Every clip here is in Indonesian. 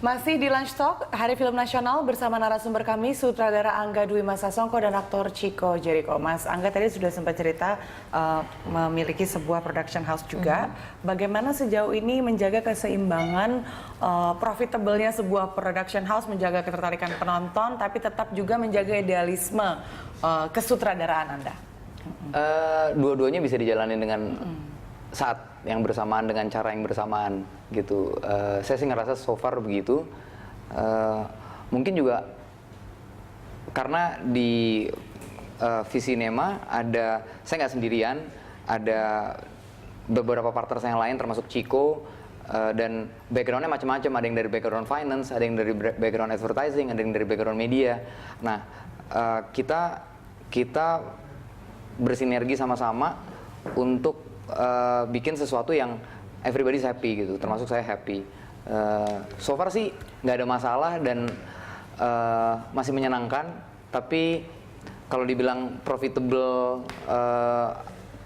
Masih di Lunch Talk, Hari Film Nasional bersama narasumber kami, sutradara Angga Dwi Masa Songko dan aktor Chico Jericho. Mas Angga tadi sudah sempat cerita memiliki sebuah production house juga. Bagaimana sejauh ini menjaga keseimbangan profitable-nya sebuah production house, menjaga ketertarikan penonton, tapi tetap juga menjaga idealisme kesutradaraan Anda? Dua-duanya bisa dijalani dengan saat yang bersamaan dengan cara yang bersamaan gitu. Saya sih ngerasa so far begitu. Mungkin juga karena di Visinema ada, saya nggak sendirian, ada beberapa partner saya yang lain termasuk Chico, dan backgroundnya macam-macam. Ada yang dari background finance, ada yang dari background advertising, ada yang dari background media. Nah, kita bersinergi sama-sama untuk bikin sesuatu yang everybody's happy gitu, termasuk saya happy. So far sih nggak ada masalah dan masih menyenangkan. Tapi kalau dibilang profitable,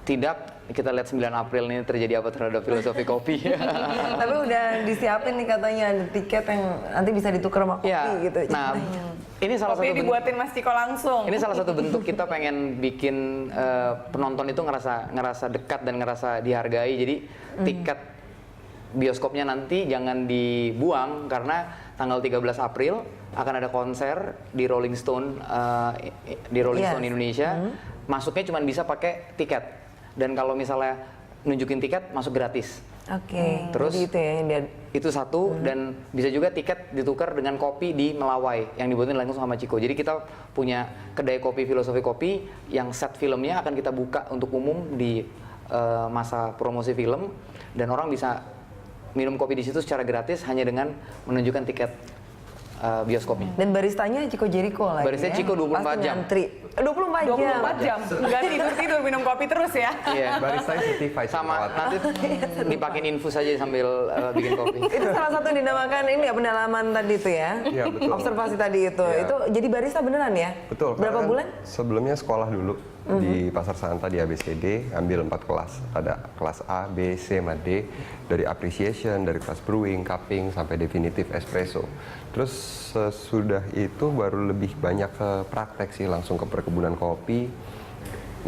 tidak. Kita lihat 9 April ini terjadi apa terhadap filosofi kopi. Tapi udah disiapin nih katanya ada tiket yang nanti bisa ditukar sama kopi gitu. Nah, ini salah satu dibuatin Mas Chico langsung. Ini salah satu bentuk kita pengen bikin penonton itu ngerasa dekat dan ngerasa dihargai. Jadi tiket bioskopnya nanti jangan dibuang karena tanggal 13 April akan ada konser di Rolling Stone Stone Indonesia. Masuknya cuma bisa pakai tiket. Dan kalau misalnya nunjukin tiket masuk gratis. Oke. Terus itu ya yang dia... itu satu, dan bisa juga tiket ditukar dengan kopi di Melawai yang dibuatin langsung sama Chico. Jadi kita punya kedai kopi filosofi kopi yang set filmnya akan kita buka untuk umum di masa promosi film, dan orang bisa minum kopi di situ secara gratis hanya dengan menunjukkan tiket bioskopnya. Dan baristanya Chico Jericho lagi. Baristanya Chico 24 jam. Ngantri. 24 jam. Enggak tidur minem kopi terus ya. Iya. Baristanya certified. Sama nanti dipakein infus aja sambil bikin kopi. Itu salah satu yang dinamakan ini ya, pendalaman tadi itu ya. Iya, betul. Observasi tadi itu. Ya. Itu jadi barista beneran ya? Betul. Berapa bulan? Sebelumnya sekolah dulu di Pasar Santa di ABCD, ambil 4 kelas. Ada kelas A, B, C, sama D. Dari appreciation, dari kelas brewing, cupping, sampai definitif espresso. Terus sesudah itu baru lebih banyak ke praktek sih, langsung ke perkebunan kopi,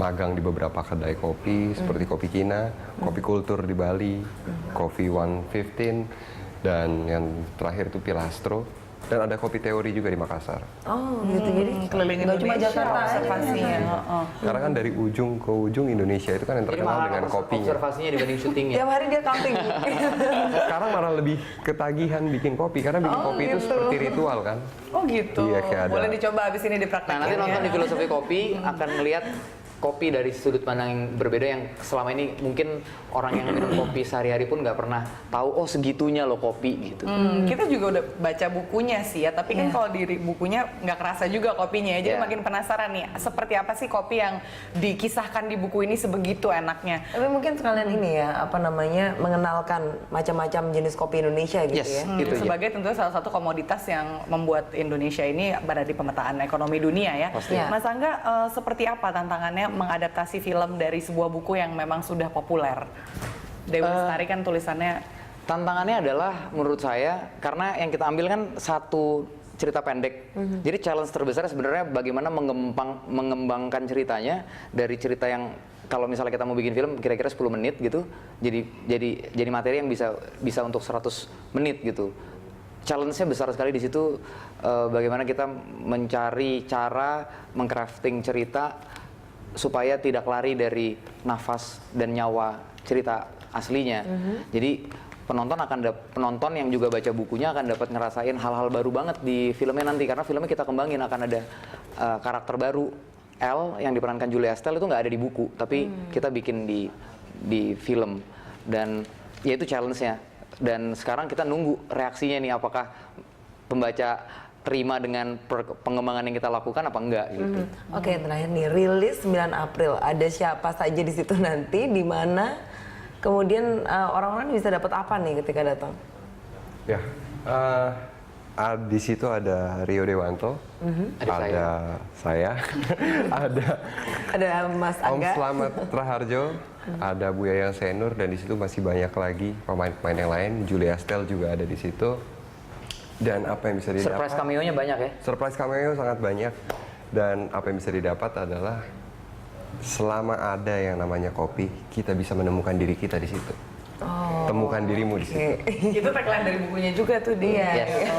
magang di beberapa kedai kopi seperti Kopi Cina, Kopi Kultur di Bali, Coffee 115, dan yang terakhir itu Pilastro. Dan ada kopi teori juga di Makassar. Oh gitu, jadi keliling nggak cuma Indonesia Jakarta observasinya. Karena kan dari ujung ke ujung Indonesia itu kan yang Jadi terkenal malah dengan kopinya. observasinya dibanding syutingnya. tiap hari dia camping. Sekarang malah lebih ketagihan bikin kopi, karena bikin kopi itu seperti ritual kan. Oh gitu. Iya, kayak ada. Boleh dicoba abis ini dipraktekin. Nah, nanti nonton di filosofi kopi akan ngelihat kopi dari sudut pandang yang berbeda, yang selama ini mungkin orang yang minum kopi sehari-hari pun nggak pernah tahu, oh segitunya loh kopi gitu. Kita juga udah baca bukunya sih ya, tapi kan kalau di bukunya nggak kerasa juga kopinya ya, jadi makin penasaran nih, seperti apa sih kopi yang dikisahkan di buku ini sebegitu enaknya. Tapi mungkin sekalian ini ya, apa namanya, mengenalkan macam-macam jenis kopi Indonesia gitu ya. Itu aja. Sebagai tentunya salah satu komoditas yang membuat Indonesia ini berada di pemetaan ekonomi dunia ya. Pasti. Mas Angga, seperti apa tantangannya mengadaptasi film dari sebuah buku yang memang sudah populer? Dewi Lestari kan tulisannya. Tantangannya adalah menurut saya, karena yang kita ambil kan satu cerita pendek. Jadi challenge terbesar sebenarnya bagaimana mengembangkan ceritanya dari cerita yang kalau misalnya kita mau bikin film kira-kira 10 menit gitu, jadi materi yang bisa untuk 100 menit gitu. Challenge-nya besar sekali di situ, bagaimana kita mencari cara mengcrafting cerita supaya tidak lari dari nafas dan nyawa cerita aslinya. Jadi penonton yang juga baca bukunya akan dapat ngerasain hal-hal baru banget di filmnya nanti, karena filmnya kita kembangin, akan ada karakter baru. L yang diperankan Julia Estelle itu nggak ada di buku, tapi kita bikin di film, dan ya itu challenge-nya. Dan sekarang kita nunggu reaksinya nih, apakah pembaca terima dengan pengembangan yang kita lakukan apa enggak gitu. Oke, terakhir nih, rilis 9 April. Ada siapa saja di situ nanti, di mana kemudian orang-orang bisa dapat apa nih ketika datang? Ya, di situ ada Rio Dewanto, ada saya, ada Mas Om Angga, Slamet Raharjo, ada Bu Yayang Senur, dan di situ masih banyak lagi pemain-pemain yang lain. Julia Estelle juga ada di situ. Dan apa yang bisa didapat? Surprise cameo-nya banyak ya? Surprise cameo sangat banyak. Dan apa yang bisa didapat adalah selama ada yang namanya kopi, kita bisa menemukan diri kita di situ. Temukan dirimu di situ. Itu tagline dari bukunya juga tuh dia. Yes.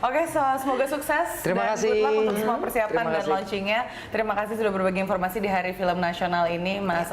Oke, semoga sukses. Terima dan kasih. good luck untuk semua persiapan Terima dan kasih. launchingnya. Terima kasih sudah berbagi informasi di Hari Film Nasional ini, Mas